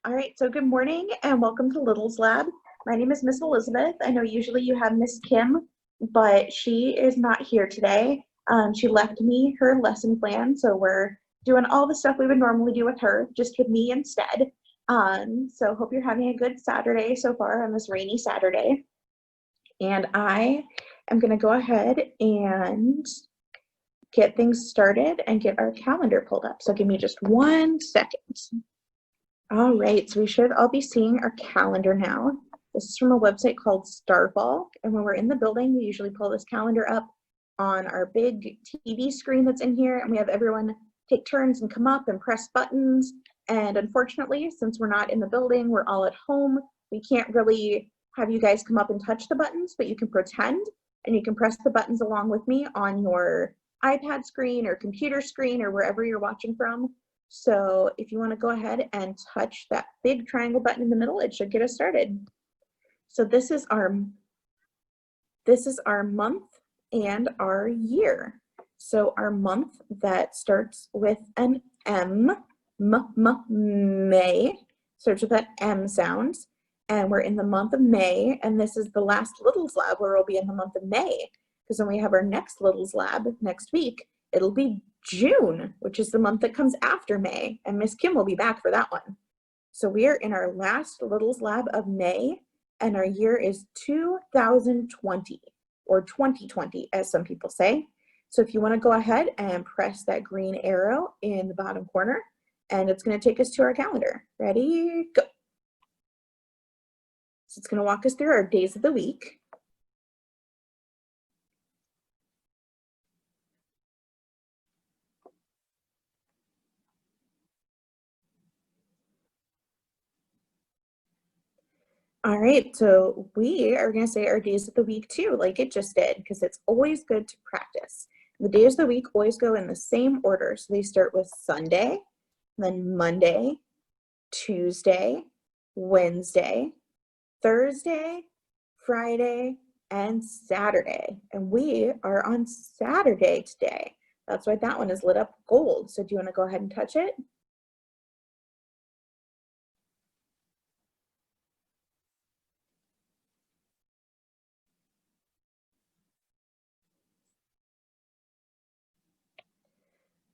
All right, so good morning and welcome to Little's Lab. My name is Miss Elizabeth. I know usually you have Miss Kim, but she is not here today. She left me her lesson plan, so we're doing all the stuff we would normally do with her, just with me instead. So hope you're having a good Saturday so far on this rainy Saturday. And I am going to go ahead and get things started and get our calendar pulled up. So give me just 1 second. All right, so we should all be seeing our calendar now. This is from a website called Starfall, and when we're in the building, we usually pull this calendar up on our big TV screen that's in here, and we have everyone take turns and come up and press buttons. And unfortunately, since we're not in the building, we're all at home, we can't really have you guys come up and touch the buttons, but you can pretend, and you can press the buttons along with me on your iPad screen or computer screen or wherever you're watching from. So if you want to go ahead and touch that big triangle button in the middle, it should get us started. So this is our month and our year. So our month that starts with an M, May, starts with that M sound. And we're in the month of May, and this is the last Little's Lab where we'll be in the month of May. Because when we have our next Little's Lab next week, it'll be June, which is the month that comes after May, and Miss Kim will be back for that one. So we are in our last Little's Lab of May, and our year is 2020, or 2020, as some people say. So if you want to go ahead and press that green arrow in the bottom corner, and it's going to take us to our calendar. Ready, go. So it's going to walk us through our days of the week. All right, so we are going to say our days of the week too, like it just did, because it's always good to practice. The days of the week always go in the same order. So they start with Sunday, then Monday, Tuesday, Wednesday, Thursday, Friday, and Saturday. And we are on Saturday today. That's why that one is lit up gold. So do you want to go ahead and touch it?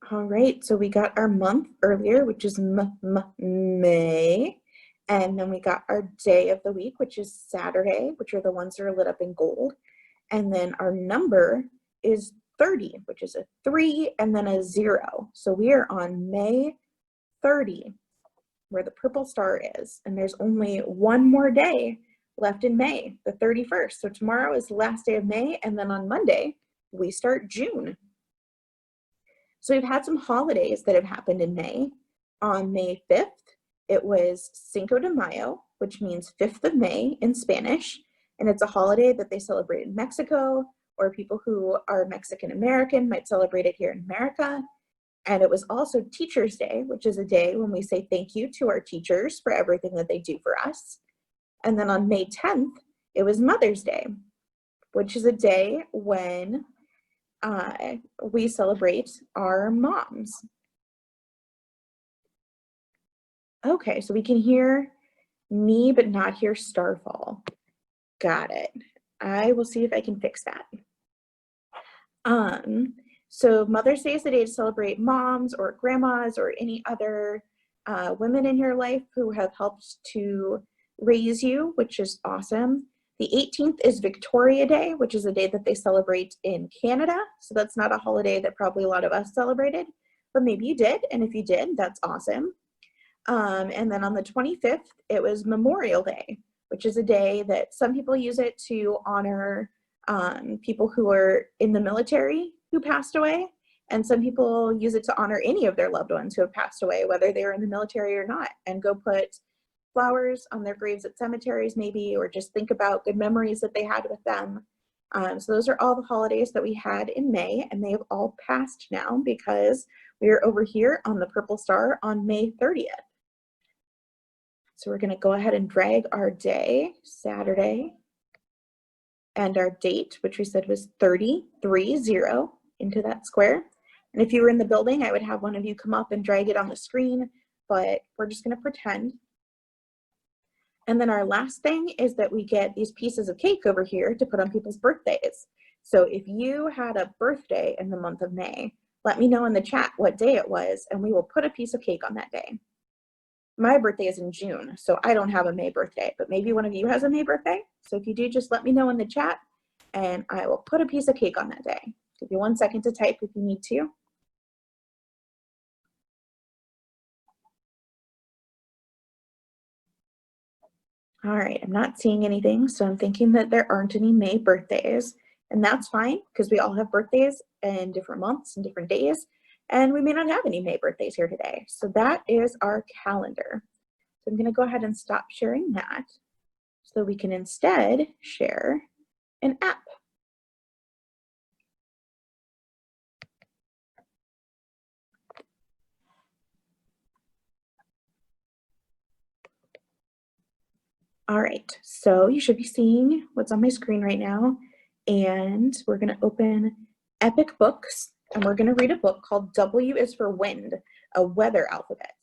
All right, so we got our month earlier, which is May, and then we got our day of the week, which is Saturday, which are the ones that are lit up in gold, and then our number is 30, which is a 3 and then a 0. So we are on May 30, where the purple star is, and there's only one more day left in May, the 31st. So tomorrow is the last day of May, and then on Monday, we start June. So we've had some holidays that have happened in May. On May 5th, it was Cinco de Mayo, which means 5th of May in Spanish. And it's a holiday that they celebrate in Mexico, or people who are Mexican American might celebrate it here in America. And it was also Teachers' Day, which is a day when we say thank you to our teachers for everything that they do for us. And then on May 10th, it was Mother's Day, which is a day when we celebrate our moms. Okay, so we can hear me, but not hear Starfall. Got it. I will see if I can fix that. So Mother's Day is the day to celebrate moms or grandmas or any other women in your life who have helped to raise you, which is awesome. The 18th is Victoria Day, which is a day that they celebrate in Canada. So that's not a holiday that probably a lot of us celebrated, but maybe you did. And if you did, that's awesome. And then on the 25th, it was Memorial Day, which is a day that some people use it to honor people who are in the military who passed away. And some people use it to honor any of their loved ones who have passed away, whether they are in the military or not, and go put flowers on their graves at cemeteries maybe, or just think about good memories that they had with them. So those are all the holidays that we had in May, and they have all passed now because we are over here on the purple star on May 30th. So we're going to go ahead and drag our day, Saturday, and our date, which we said was 30, into that square. And if you were in the building, I would have one of you come up and drag it on the screen, but we're just going to pretend. And then our last thing is that we get these pieces of cake over here to put on people's birthdays. So if you had a birthday in the month of May, let me know in the chat what day it was, and we will put a piece of cake on that day. My birthday is in June, so I don't have a May birthday, but maybe one of you has a May birthday. So if you do, just let me know in the chat, and I will put a piece of cake on that day. Give you 1 second to type if you need to. All right, I'm not seeing anything, so I'm thinking that there aren't any May birthdays, and that's fine because we all have birthdays in different months and different days, and we may not have any May birthdays here today. So that is our calendar. So I'm going to go ahead and stop sharing that so we can instead share an app. All right, so you should be seeing what's on my screen right now, and we're going to open Epic Books, and we're going to read a book called W is for Wind, a Weather Alphabet.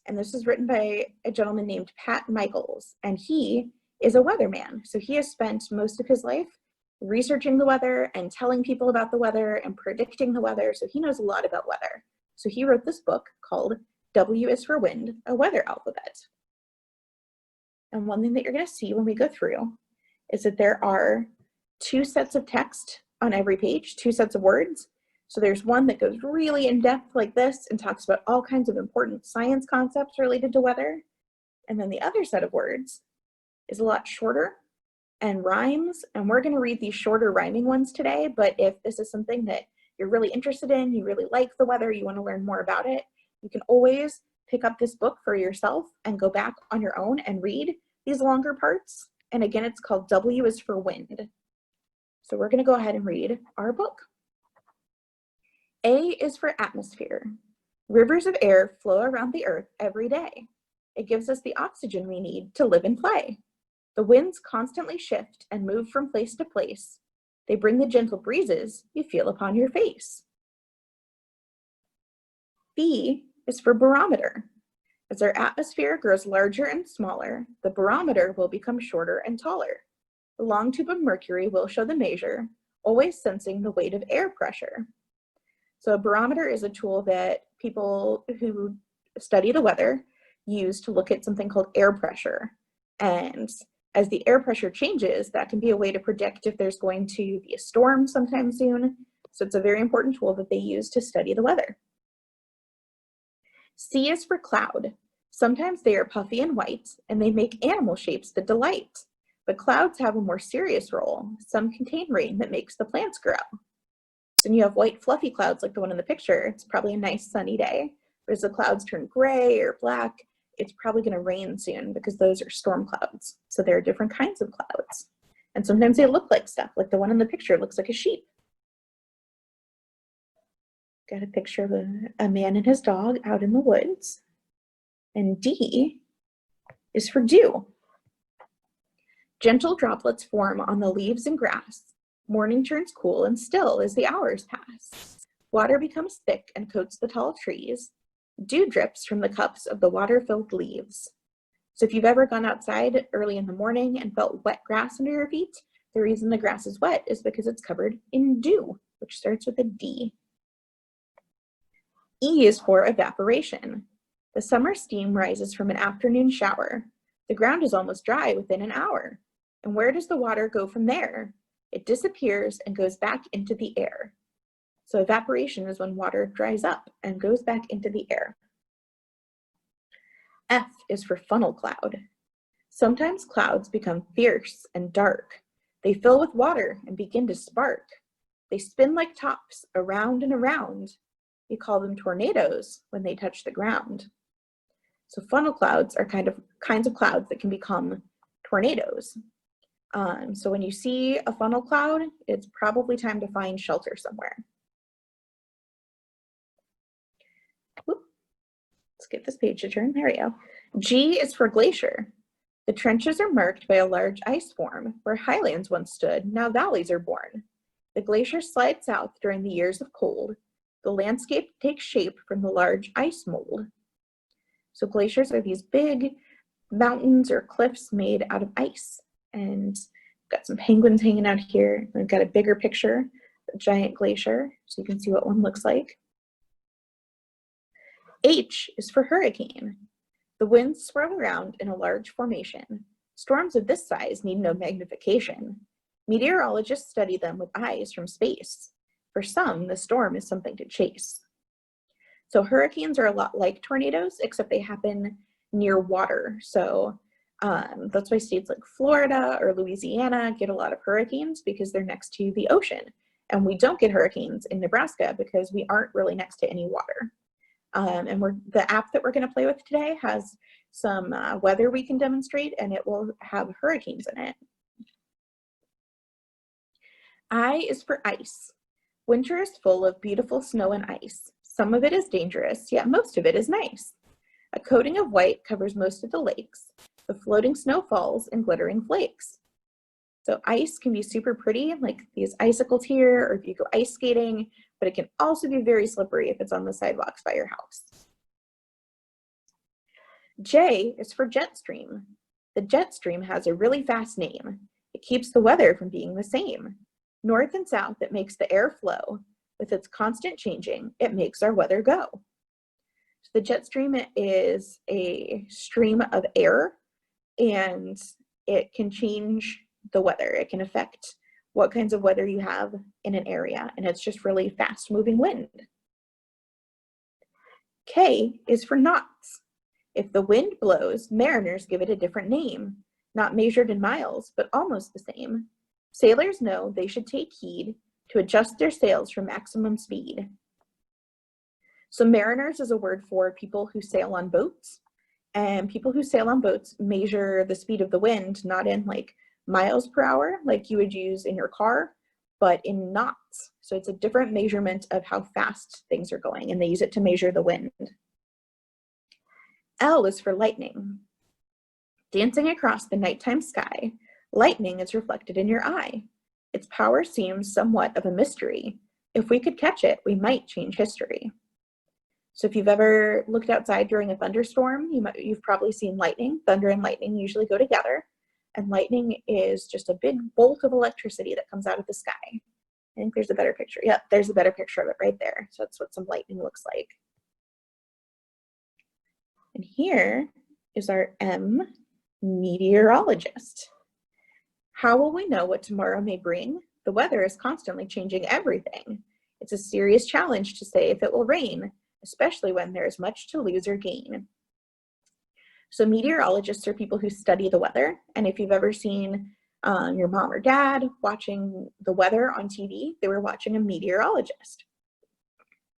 And this is written by a gentleman named Pat Michaels, and he is a weatherman. So he has spent most of his life researching the weather and telling people about the weather and predicting the weather, so he knows a lot about weather. So he wrote this book called W is for Wind, a Weather Alphabet. And one thing that you're going to see when we go through is that there are 2 sets of text on every page, 2 sets of words. So there's one that goes really in depth like this and talks about all kinds of important science concepts related to weather. And then the other set of words is a lot shorter and rhymes. And we're going to read these shorter rhyming ones today. But if this is something that you're really interested in, you really like the weather, you want to learn more about it, you can always pick up this book for yourself and go back on your own and read these longer parts. And again, it's called W is for Wind. So we're going to go ahead and read our book. A is for atmosphere. Rivers of air flow around the earth every day. It gives us the oxygen we need to live and play. The winds constantly shift and move from place to place. They bring the gentle breezes you feel upon your face. B is for barometer. As our atmosphere grows larger and smaller, the barometer will become shorter and taller. The long tube of mercury will show the measure, always sensing the weight of air pressure. So a barometer is a tool that people who study the weather use to look at something called air pressure. And as the air pressure changes, that can be a way to predict if there's going to be a storm sometime soon. So it's a very important tool that they use to study the weather. C is for cloud. Sometimes they are puffy and white, and they make animal shapes that delight. But clouds have a more serious role. Some contain rain that makes the plants grow. So when you have white fluffy clouds like the one in the picture, it's probably a nice sunny day. But as the clouds turn gray or black, it's probably going to rain soon because those are storm clouds. So there are different kinds of clouds. And sometimes they look like stuff, like the one in the picture looks like a sheep. Got a picture of a man and his dog out in the woods. And D is for dew. Gentle droplets form on the leaves and grass. Morning turns cool and still as the hours pass. Water becomes thick and coats the tall trees. Dew drips from the cups of the water-filled leaves. So if you've ever gone outside early in the morning and felt wet grass under your feet, the reason the grass is wet is because it's covered in dew, which starts with a D. E is for evaporation. The summer steam rises from an afternoon shower. The ground is almost dry within an hour. And where does the water go from there? It disappears and goes back into the air. So evaporation is when water dries up and goes back into the air. F is for funnel cloud. Sometimes clouds become fierce and dark. They fill with water and begin to spark. They spin like tops around and around. We call them tornadoes when they touch the ground. So funnel clouds are kinds of clouds that can become tornadoes. So when you see a funnel cloud, it's probably time to find shelter somewhere. Whoop. Let's get this page to turn. There we go. G is for glacier. The trenches are marked by a large ice form. Where highlands once stood, now valleys are born. The glacier slides south during the years of cold. The landscape takes shape from the large ice mold. So glaciers are these big mountains or cliffs made out of ice. And got some penguins hanging out here. We've got a bigger picture, a giant glacier, so you can see what one looks like. H is for hurricane. The winds swirl around in a large formation. Storms of this size need no magnification. Meteorologists study them with eyes from space. For some, the storm is something to chase. So hurricanes are a lot like tornadoes, except they happen near water. So that's why states like Florida or Louisiana get a lot of hurricanes, because they're next to the ocean. And we don't get hurricanes in Nebraska because we aren't really next to any water. And the app that we're going to play with today has some weather we can demonstrate, and it will have hurricanes in it. I is for ice. Winter is full of beautiful snow and ice. Some of it is dangerous, yet most of it is nice. A coating of white covers most of the lakes. The floating snow falls in glittering flakes. So ice can be super pretty, like these icicles here, or if you go ice skating, but it can also be very slippery if it's on the sidewalks by your house. J is for jet stream. The jet stream has a really fast name. It keeps the weather from being the same. North and south, it makes the air flow. With its constant changing, it makes our weather go. So the jet stream is a stream of air, and it can change the weather. It can affect what kinds of weather you have in an area, and it's just really fast moving wind. K is for knots. If the wind blows, mariners give it a different name, not measured in miles, but almost the same. Sailors know they should take heed to adjust their sails for maximum speed. So mariners is a word for people who sail on boats, and people who sail on boats measure the speed of the wind, not in like miles per hour, like you would use in your car, but in knots. So it's a different measurement of how fast things are going, and they use it to measure the wind. L is for lightning. Dancing across the nighttime sky, lightning is reflected in your eye. Its power seems somewhat of a mystery. If we could catch it, we might change history. So if you've ever looked outside during a thunderstorm, you've probably seen lightning. Thunder and lightning usually go together. And lightning is just a big bolt of electricity that comes out of the sky. I think there's a better picture. Yep, there's a better picture of it right there. So that's what some lightning looks like. And here is our M, meteorologist. How will we know what tomorrow may bring? The weather is constantly changing everything. It's a serious challenge to say if it will rain, especially when there is much to lose or gain. So meteorologists are people who study the weather. And if you've ever seen your mom or dad watching the weather on TV, they were watching a meteorologist.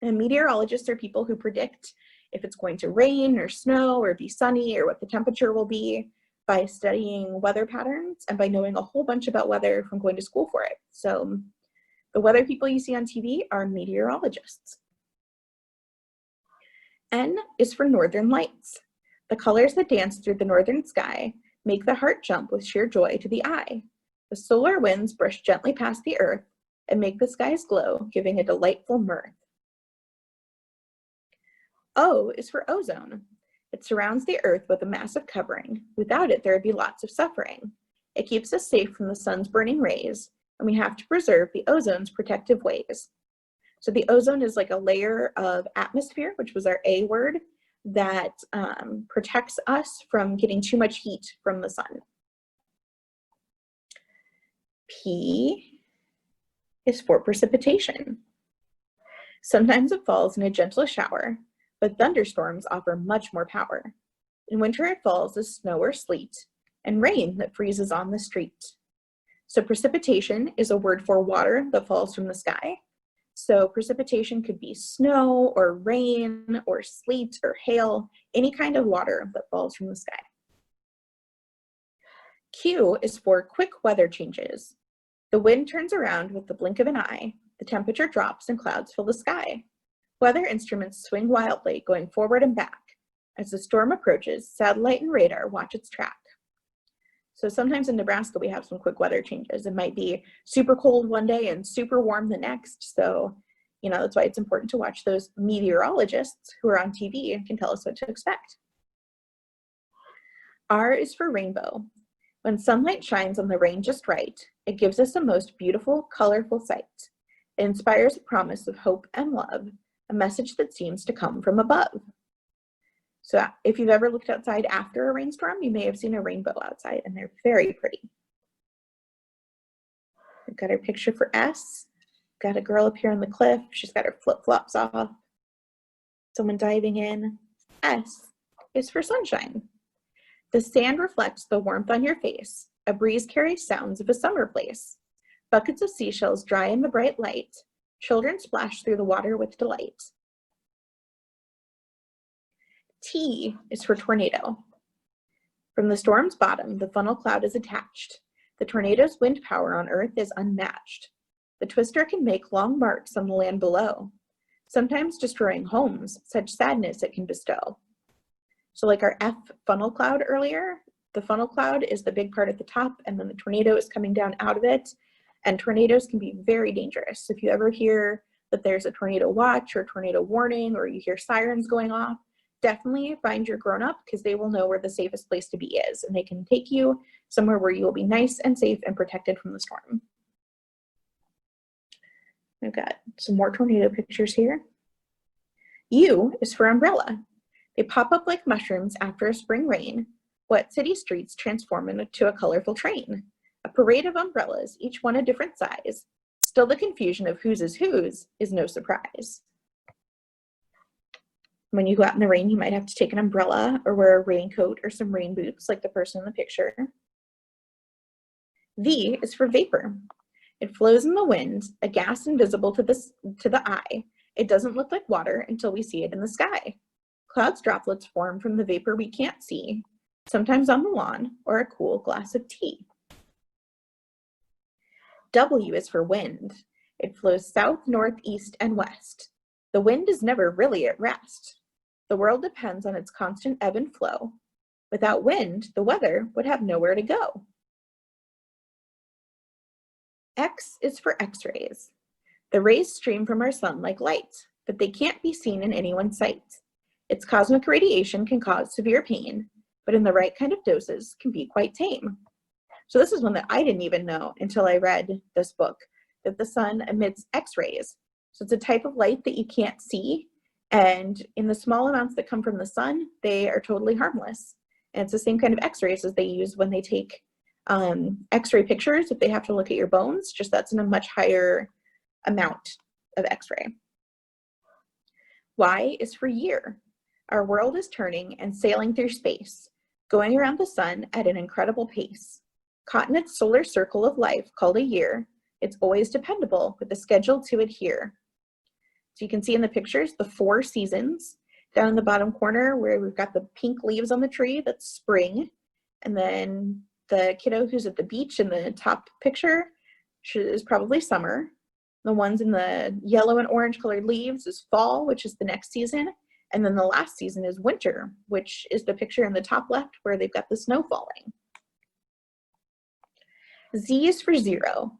And meteorologists are people who predict if it's going to rain or snow or be sunny or what the temperature will be by studying weather patterns and by knowing a whole bunch about weather from going to school for it. So the weather people you see on TV are meteorologists. N is for northern lights. The colors that dance through the northern sky make the heart jump with sheer joy to the eye. The solar winds brush gently past the earth and make the skies glow, giving a delightful mirth. O is for ozone. It surrounds the earth with a massive covering. Without it, there would be lots of suffering. It keeps us safe from the sun's burning rays, and we have to preserve the ozone's protective ways. So the ozone is like a layer of atmosphere, which was our A word, that protects us from getting too much heat from the sun. P is for precipitation. Sometimes it falls in a gentle shower, but thunderstorms offer much more power. In winter it falls as snow or sleet, and rain that freezes on the street. So precipitation is a word for water that falls from the sky. So precipitation could be snow or rain or sleet or hail, any kind of water that falls from the sky. Q is for quick weather changes. The wind turns around with the blink of an eye. The temperature drops and clouds fill the sky. Weather instruments swing wildly, going forward and back. As the storm approaches, satellite and radar watch its track. So sometimes in Nebraska, we have some quick weather changes. It might be super cold one day and super warm the next. So, that's why it's important to watch those meteorologists who are on TV and can tell us what to expect. R is for rainbow. When sunlight shines on the rain just right, it gives us a most beautiful, colorful sight. It inspires a promise of hope and love, a message that seems to come from above. So if you've ever looked outside after a rainstorm, you may have seen a rainbow outside, and they're very pretty. We've got our picture for S. Got a girl up here on the cliff. She's got her flip-flops off. Someone diving in. S is for sunshine. The sand reflects the warmth on your face. A breeze carries sounds of a summer place. Buckets of seashells dry in the bright light. Children splash through the water with delight. T is for tornado. From the storm's bottom, the funnel cloud is attached. The tornado's wind power on Earth is unmatched. The twister can make long marks on the land below, sometimes destroying homes, such sadness it can bestow. So like our F funnel cloud earlier, the funnel cloud is the big part at the top, and then the tornado is coming down out of it, and tornadoes can be very dangerous. If you ever hear that there's a tornado watch or tornado warning, or you hear sirens going off, definitely find your grown-up, because they will know where the safest place to be is, and they can take you somewhere where you will be nice and safe and protected from the storm. We've got some more tornado pictures here. U is for umbrella. They pop up like mushrooms after a spring rain. Wet city streets transform into a colorful train. A parade of umbrellas, each one a different size. Still the confusion of whose is no surprise. When you go out in the rain, you might have to take an umbrella or wear a raincoat or some rain boots like the person in the picture. V is for vapor. It flows in the wind, a gas invisible to the eye. It doesn't look like water until we see it in the sky. Clouds droplets form from the vapor we can't see, sometimes on the lawn or a cool glass of tea. W is for wind. It flows south, north, east, and west. The wind is never really at rest. The world depends on its constant ebb and flow. Without wind, the weather would have nowhere to go. X is for X-rays. The rays stream from our sun like light, but they can't be seen in anyone's sight. Its cosmic radiation can cause severe pain, but in the right kind of doses can be quite tame. So this is one that I didn't even know until I read this book, that the sun emits X-rays. So it's a type of light that you can't see, and in the small amounts that come from the sun, they are totally harmless. And it's the same kind of X-rays as they use when they take X-ray pictures if they have to look at your bones, just that's in a much higher amount of X-ray. Y is for year. Our world is turning and sailing through space, going around the sun at an incredible pace. Caught in its solar circle of life called a year, it's always dependable with a schedule to adhere. So you can see in the pictures the 4 seasons. Down in the bottom corner where we've got the pink leaves on the tree, that's spring. And then the kiddo who's at the beach in the top picture is probably summer. The ones in the yellow and orange colored leaves is fall, which is the next season. And then the last season is winter, which is the picture in the top left where they've got the snow falling. Z is for zero.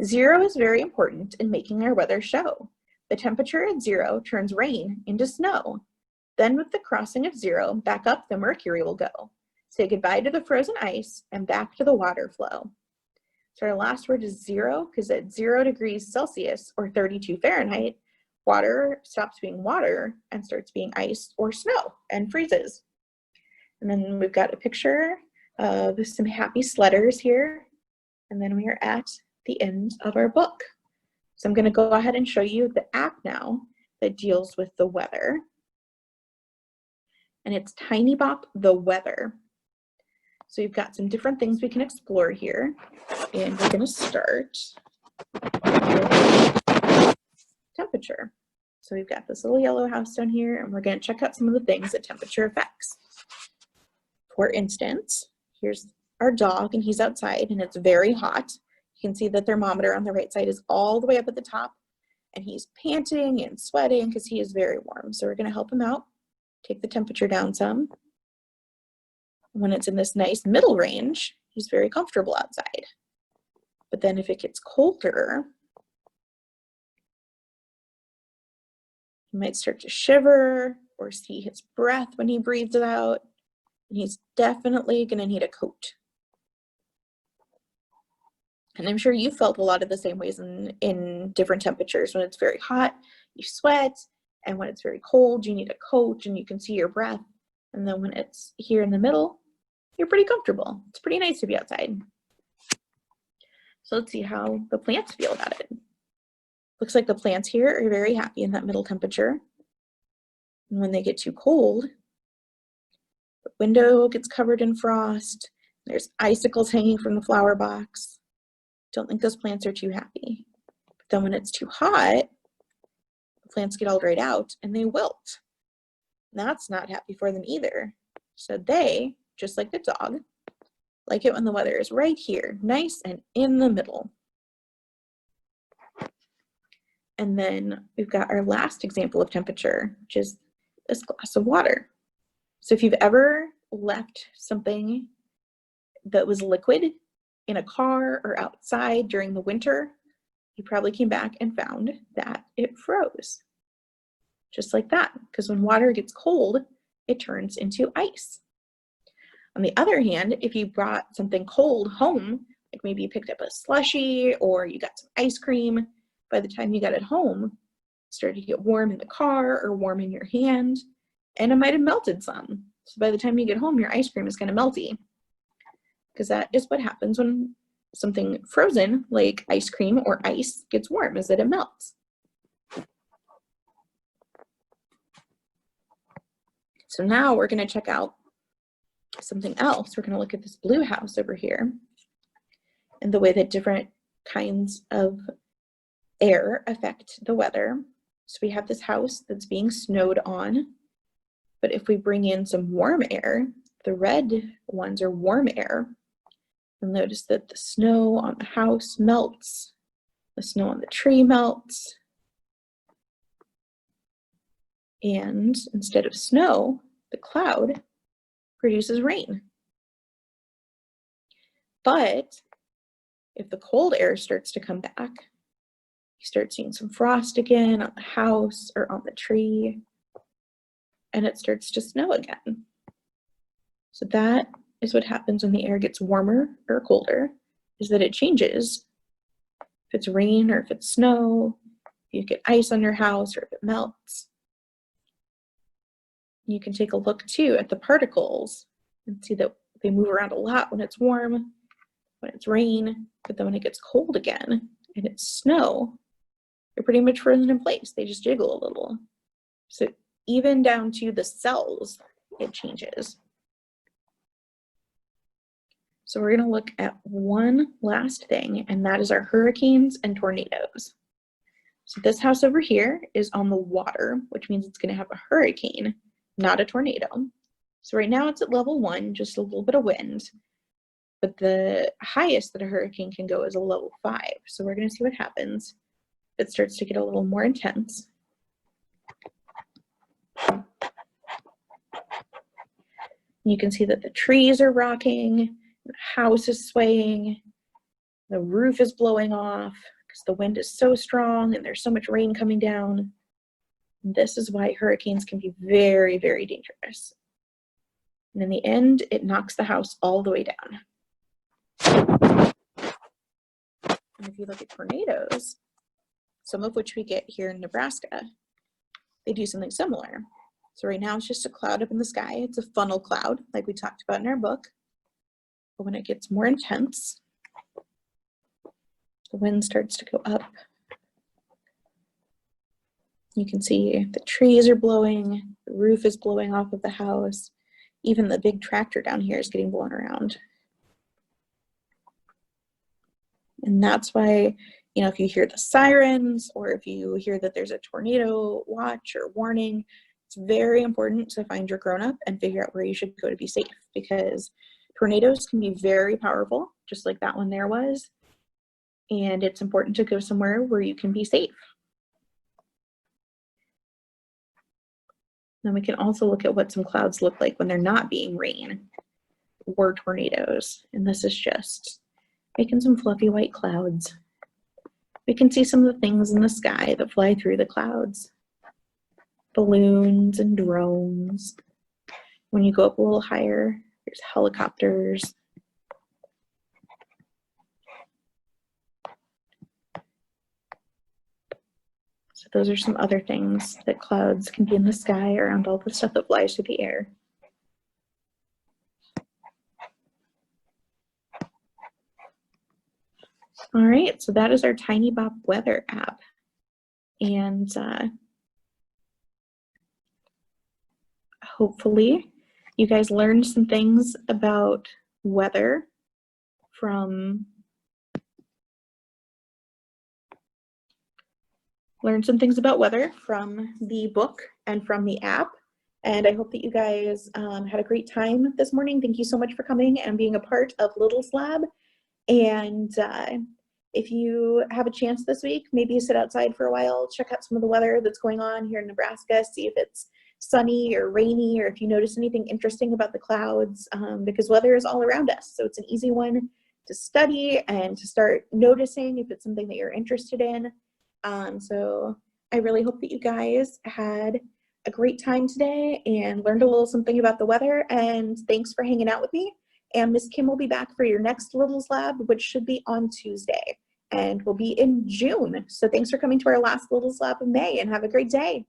Zero is very important in making our weather show. The temperature at 0 turns rain into snow. Then with the crossing of 0, back up the mercury will go. Say goodbye to the frozen ice and back to the water flow. So our last word is 0, because at 0 degrees Celsius or 32 Fahrenheit, water stops being water and starts being ice or snow and freezes. And then we've got a picture of some happy sledders here. And then we are at the end of our book. So I'm going to go ahead and show you the app now that deals with the weather. And it's TinyBop the Weather. So you've got some different things we can explore here. And we're going to start with temperature. So we've got this little yellow house down here, and we're going to check out some of the things that temperature affects. For instance, here's our dog, and he's outside, and it's very hot. You can see the thermometer on the right side is all the way up at the top, and he's panting and sweating because he is very warm. So we're going to help him out, take the temperature down some. When it's in this nice middle range, he's very comfortable outside. But then if it gets colder, he might start to shiver or see his breath when he breathes it out. And he's definitely going to need a coat. And I'm sure you felt a lot of the same ways in different temperatures. When it's very hot, you sweat. And when it's very cold, you need a coat and you can see your breath. And then when it's here in the middle, you're pretty comfortable. It's pretty nice to be outside. So let's see how the plants feel about it. Looks like the plants here are very happy in that middle temperature. And when they get too cold, the window gets covered in frost. There's icicles hanging from the flower box. Don't think those plants are too happy. But then when it's too hot, the plants get all dried out and they wilt. That's not happy for them either. So they, just like the dog, like it when the weather is right here, nice and in the middle. And then we've got our last example of temperature, which is this glass of water. So if you've ever left something that was liquid in a car or outside during the winter, you probably came back and found that it froze. Just like that, because when water gets cold, it turns into ice. On the other hand, if you brought something cold home, like maybe you picked up a slushie or you got some ice cream, by the time you got it home, it started to get warm in the car or warm in your hand, and it might have melted some. So by the time you get home, your ice cream is kind of melty, because that is what happens when something frozen, like ice cream or ice, gets warm, is that it melts. So now we're going to check out something else. We're going to look at this blue house over here and the way that different kinds of air affect the weather. So we have this house that's being snowed on, but if we bring in some warm air, the red ones are warm air, you'll notice that the snow on the house melts, the snow on the tree melts, and instead of snow, the cloud produces rain. But if the cold air starts to come back, you start seeing some frost again on the house or on the tree, and it starts to snow again. So that is what happens when the air gets warmer or colder, is that it changes. If it's rain or if it's snow, if you get ice on your house or if it melts. You can take a look too at the particles and see that they move around a lot when it's warm, when it's rain, but then when it gets cold again and it's snow, they're pretty much frozen in place. They just jiggle a little. So even down to the cells, it changes. So we're going to look at one last thing, and that is our hurricanes and tornadoes. So this house over here is on the water, which means it's going to have a hurricane, not a tornado. So right now it's at level 1, just a little bit of wind, but the highest that a hurricane can go is a level 5. So we're going to see what happens if it starts to get a little more intense. You can see that the trees are rocking, the house is swaying, the roof is blowing off because the wind is so strong and there's so much rain coming down. This is why hurricanes can be very, very dangerous. And in the end, it knocks the house all the way down. And if you look at tornadoes, some of which we get here in Nebraska, they do something similar. So right now it's just a cloud up in the sky. It's a funnel cloud, like we talked about in our book. But when it gets more intense, the wind starts to go up. You can see the trees are blowing, the roof is blowing off of the house. Even the big tractor down here is getting blown around. And that's why, you know, if you hear the sirens or if you hear that there's a tornado watch or warning, it's very important to find your grown-up and figure out where you should go to be safe, because tornadoes can be very powerful, just like that one there was. And it's important to go somewhere where you can be safe. Then we can also look at what some clouds look like when they're not being rain or tornadoes. And this is just making some fluffy white clouds. We can see some of the things in the sky that fly through the clouds. Balloons and drones. When you go up a little higher, there's helicopters. So those are some other things that clouds can be in the sky around all the stuff that flies through the air. All right, so that is our Tiny Bop weather app. And hopefully you guys learned some things about weather from the book and from the app. And I hope that you guys had a great time this morning. Thank you so much for coming and being a part of Little's Lab. And if you have a chance this week, maybe sit outside for a while, check out some of the weather that's going on here in Nebraska, see if it's sunny or rainy, or if you notice anything interesting about the clouds, because weather is all around us. So it's an easy one to study and to start noticing if it's something that you're interested in. So I really hope that you guys had a great time today and learned a little something about the weather, and thanks for hanging out with me. And Miss Kim will be back for your next Little's Lab, which should be on Tuesday, and we'll be in June. So thanks for coming to our last Little's Lab of May, and have a great day.